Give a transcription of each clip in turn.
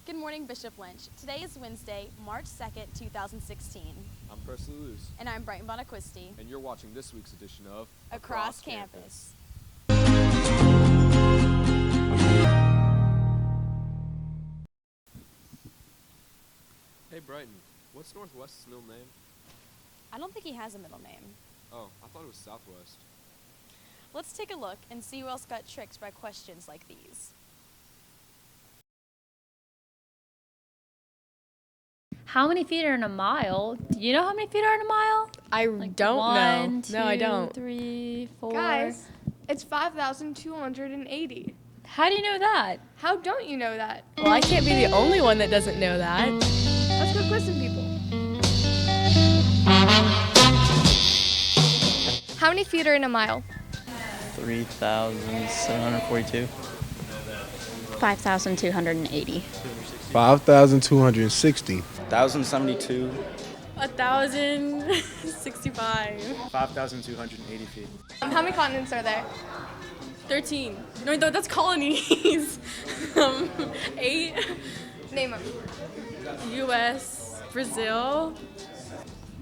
Good morning, Bishop Lynch. Today is Wednesday, March 2nd, 2016. I'm Preston Luz. And I'm Brighton Bonaquisti. And you're watching this week's edition of Across Campus. Hey Brighton, what's Northwest's middle name? I don't think he has a middle name. Oh, I thought it was Southwest. Let's take a look and see who else got tricked by questions like these. How many feet are in a mile? Do you know how many feet are in a mile? I don't One, know. No, I don't. 2, 3, 4. Guys, it's 5,280. How do you know that? How don't you know that? Well, I can't be the only one that doesn't know that. Let's go quiz some people. How many feet are in a mile? 3,742. 5,280. 5,260. 1,072. 1,065. 5,280 feet. How many continents are there? 13. No, that's colonies. 8. Name them. U.S., Brazil,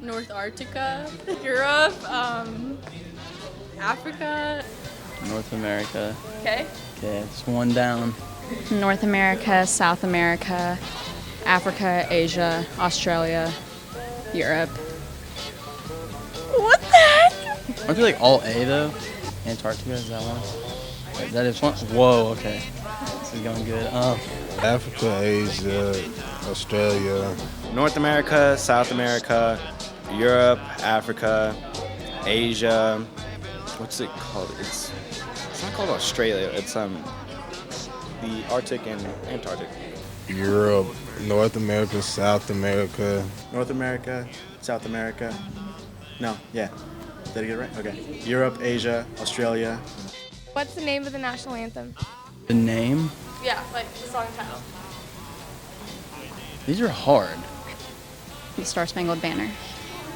North Antarctica, Europe, Africa. North America. Okay. Okay, it's one down. North America, South America, Africa, Asia, Australia, Europe. What the heck? Aren't they like all A though? Antarctica, is that one? Wait, that is one? Whoa, okay. This is going good. Africa, Asia, Australia. North America, South America, Europe, Africa, Asia. What's it called? It's not called Australia. It's the Arctic and Antarctic. Europe, North America, South America. North America, South America. No, yeah. Did I get it right? Okay. Europe, Asia, Australia. What's the name of the national anthem? The name? Yeah, like the song title. These are hard. The Star Spangled Banner.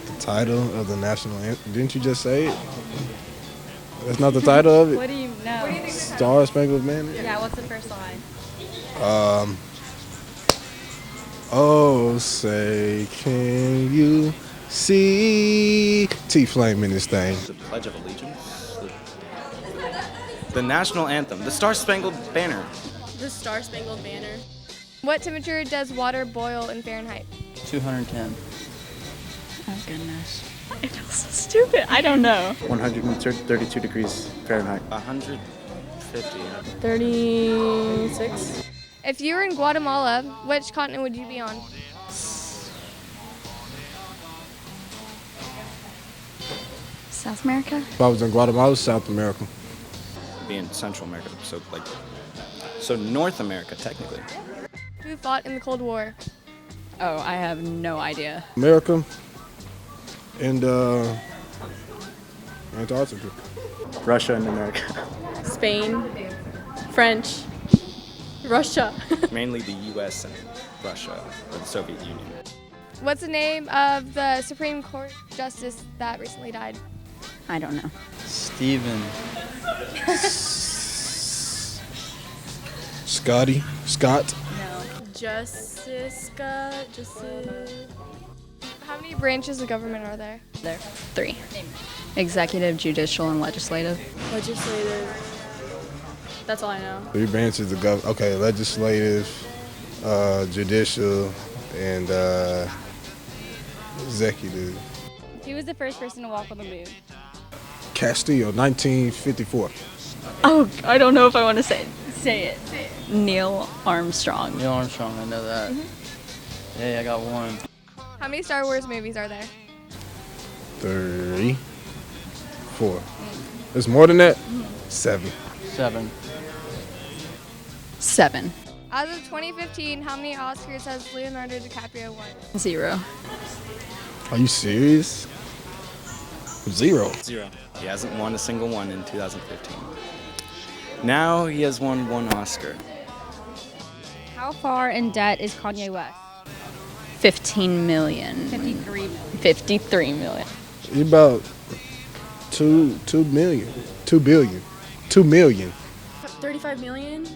The title of the national anthem. Didn't you just say it? That's not the title of it? What do you know? Star Spangled Banner? Yeah, what's the first line? Oh, say, can you see T-Flame in this thing? The Pledge of Allegiance. The national anthem. The Star Spangled Banner. The Star Spangled Banner. What temperature does water boil in Fahrenheit? 210. Oh, goodness. It's so stupid. I don't know. 132 degrees Fahrenheit. 150. 36. If you were in Guatemala, which continent would you be on? South America? If I was in Guatemala, South America. Be in Central America. So North America, technically. Who fought in the Cold War? Oh, I have no idea. America and Antarctica. Russia and America. Spain. French. Russia. Mainly the U.S. and Russia, or the Soviet Union. What's the name of the Supreme Court justice that recently died? I don't know. Steven. Scott. No. Jessica. How many branches of government are there? There. 3. Executive, judicial, and legislative. Legislative. That's all I know. 3 branches of government. Okay, legislative, judicial, and executive. Who was the first person to walk on the moon? Castillo, 1954. Oh, I don't know if I want to say it. Say it. Neil Armstrong. Neil Armstrong, I know that. Hey, I got one. How many Star Wars movies are there? 3, 4. There's more than that? 7. 7. 7. As of 2015, how many Oscars has Leonardo DiCaprio won? 0. Are you serious? 0. He hasn't won a single one in 2015. Now he has won 1 Oscar. How far in debt is Kanye West? 15 million. 53 million. 53 million. You're about 2 million. 2 billion. 2 million. 35 million?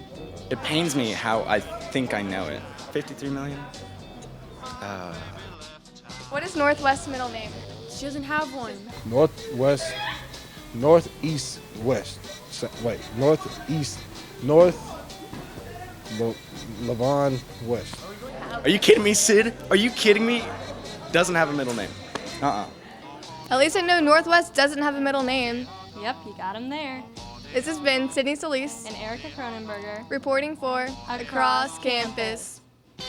It pains me how I think I know it. 53 million? What is Northwest's middle name? She doesn't have one. Northwest, northeast, west. Northeast, Levon, west. Are you kidding me, Sid? Are you kidding me? Doesn't have a middle name. At least I know Northwest doesn't have a middle name. Yep, you got him there. This has been Sydney Solis And Erica Cronenberger. reporting for Across Campus. Hey,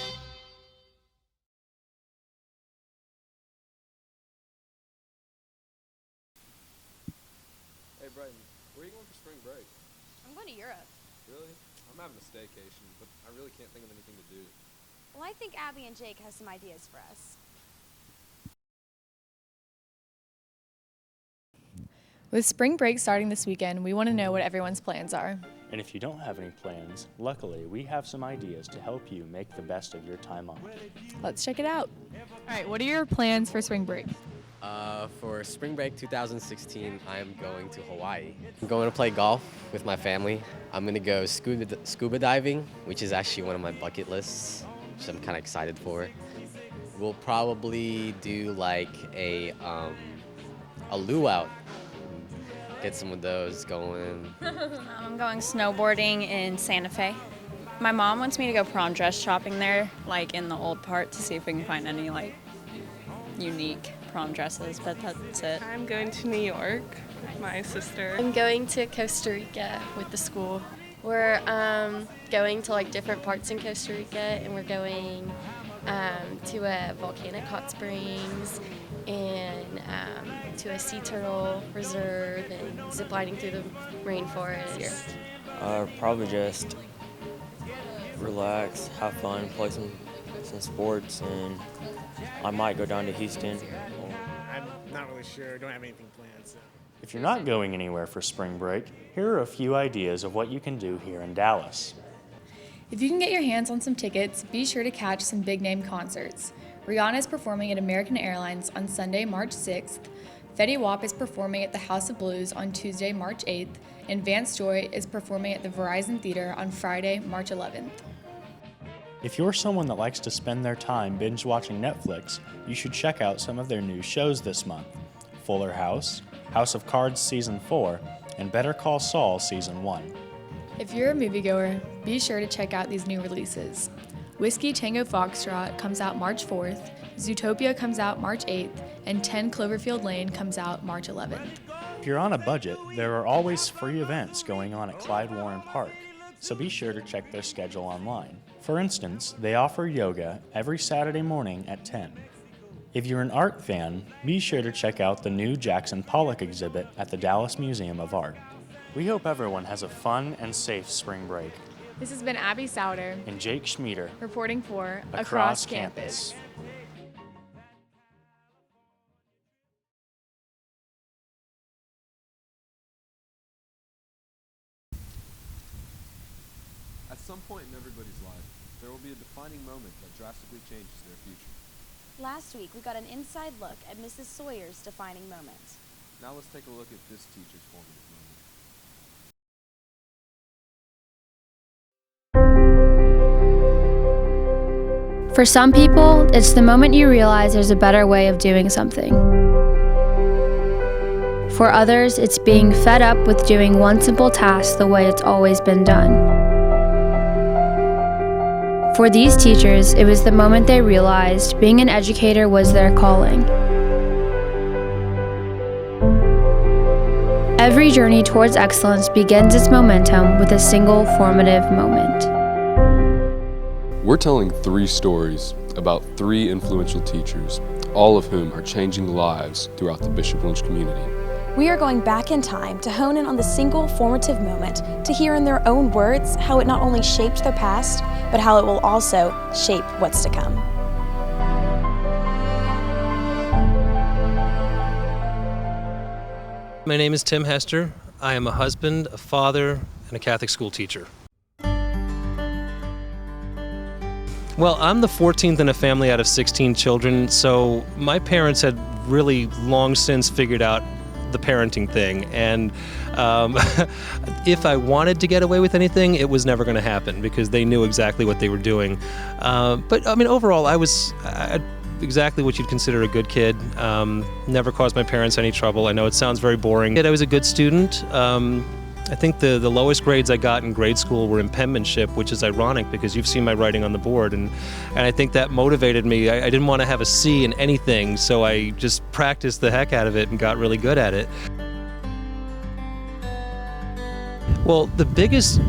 Brighton, where are you going for spring break? I'm going to Europe. Really? I'm having a staycation, but I really can't think of anything to do. Well, I think Abby and Jake have some ideas for us. With spring break starting this weekend, we want to know what everyone's plans are. And if you don't have any plans, luckily we have some ideas to help you make the best of your time off. Let's check it out. All right, what are your plans for spring break? For spring break 2016, I'm going to Hawaii. I'm going to play golf with my family. I'm going to go scuba diving, which is actually one of my bucket lists, which I'm kind of excited for. We'll probably do like a luau. Get some of those going. I'm going snowboarding in Santa Fe. My mom wants me to go prom dress shopping there, like in the old part, to see if we can find any like unique prom dresses, but that's it. I'm going to New York with my sister. I'm going to Costa Rica with the school. We're going to like different parts in Costa Rica, and we're going to a volcanic hot springs and to a sea turtle reserve and ziplining through the rainforest. Probably just relax, have fun, play some sports, and I might go down to Houston. I'm not really sure. Don't have anything planned. So. If you're not going anywhere for spring break, here are a few ideas of what you can do here in Dallas. If you can get your hands on some tickets, be sure to catch some big-name concerts. Rihanna is performing at American Airlines on Sunday, March 6th. Fetty Wap is performing at the House of Blues on Tuesday, March 8th. And Vance Joy is performing at the Verizon Theater on Friday, March 11th. If you're someone that likes to spend their time binge-watching Netflix, you should check out some of their new shows this month. Fuller House, House of Cards Season 4, and Better Call Saul Season 1. If you're a moviegoer, be sure to check out these new releases. Whiskey Tango Foxtrot comes out March 4th, Zootopia comes out March 8th, and 10 Cloverfield Lane comes out March 11th. If you're on a budget, there are always free events going on at Clyde Warren Park, so be sure to check their schedule online. For instance, they offer yoga every Saturday morning at 10. If you're an art fan, be sure to check out the new Jackson Pollock exhibit at the Dallas Museum of Art. We hope everyone has a fun and safe spring break. This has been Abby Souder And Jake Schmieder reporting for Across Campus. At some point in everybody's life, there will be a defining moment that drastically changes their future. Last week, we got an inside look at Mrs. Sawyer's defining moment. Now let's take a look at this teacher's formative moment. For some people, it's the moment you realize there's a better way of doing something. For others, it's being fed up with doing one simple task the way it's always been done. For these teachers, it was the moment they realized being an educator was their calling. Every journey towards excellence begins its momentum with a single formative moment. We're telling 3 stories about 3 influential teachers, all of whom are changing lives throughout the Bishop Lynch community. We are going back in time to hone in on the single formative moment, to hear in their own words how it not only shaped their past, but how it will also shape what's to come. My name is Tim Hester. I am a husband, a father, and a Catholic school teacher. Well, I'm the 14th in a family out of 16 children, so my parents had really long since figured out the parenting thing. And if I wanted to get away with anything, it was never going to happen because they knew exactly what they were doing. But I mean, overall, I was exactly what you'd consider a good kid. Never caused my parents any trouble. I know it sounds very boring. I was a good student. I think the lowest grades I got in grade school were in penmanship, which is ironic because you've seen my writing on the board, and I think that motivated me. I didn't want to have a C in anything, so I just practiced the heck out of it and got really good at it. Well, the biggest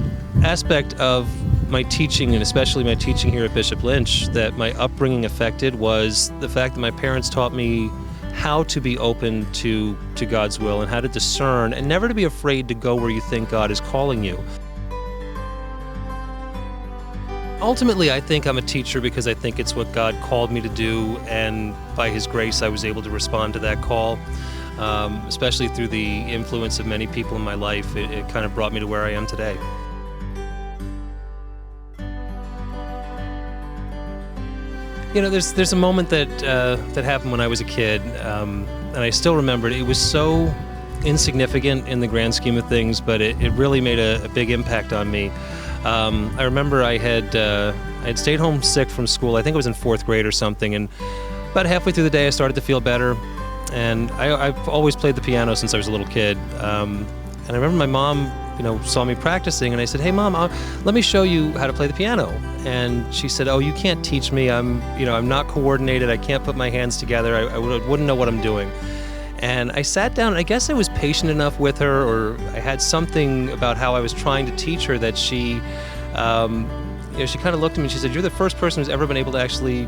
aspect of my teaching, and especially my teaching here at Bishop Lynch, that my upbringing affected was the fact that my parents taught me how to be open to God's will and how to discern and never to be afraid to go where you think God is calling you. Ultimately, I think I'm a teacher because I think it's what God called me to do, and by His grace I was able to respond to that call. Especially through the influence of many people in my life, it kind of brought me to where I am today. You know, there's a moment that happened when I was a kid, and I still remember it. It was so insignificant in the grand scheme of things, but it really made a big impact on me. I remember I had stayed home sick from school. I think I was in 4th grade or something, and about halfway through the day I started to feel better. And I've always played the piano since I was a little kid. And I remember my mom, saw me practicing, and I said, "Hey, Mom, let me show you how to play the piano." And she said, "Oh, you can't teach me. I'm not coordinated. I can't put my hands together. I wouldn't know what I'm doing." And I sat down, and I guess I was patient enough with her, or I had something about how I was trying to teach her that she kind of looked at me and she said, "You're the first person who's ever been able to actually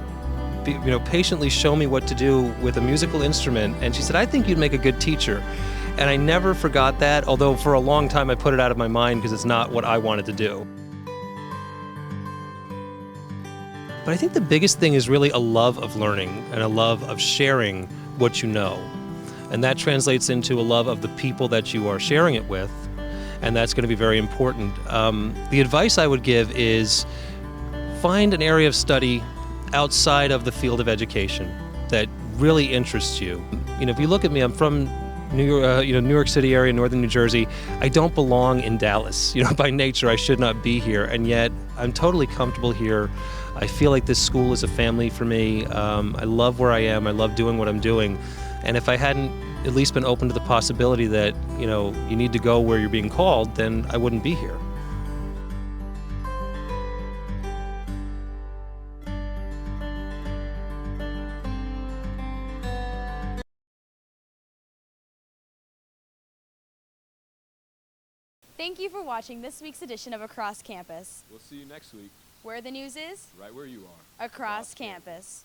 patiently show me what to do with a musical instrument." And she said, "I think you'd make a good teacher." And I never forgot that, although for a long time I put it out of my mind because it's not what I wanted to do. But I think the biggest thing is really a love of learning and a love of sharing what you know. And that translates into a love of the people that you are sharing it with, and that's going to be very important. The advice I would give is find an area of study outside of the field of education that really interests you. If you look at me, I'm from New York City area, northern New Jersey. I don't belong in Dallas. By nature, I should not be here, and yet I'm totally comfortable here. I feel like this school is a family for me. I love where I am. I love doing what I'm doing. And if I hadn't at least been open to the possibility that, you need to go where you're being called, then I wouldn't be here. Thank you for watching this week's edition of Across Campus, We'll see you next week, where the news is right where you are. across campus.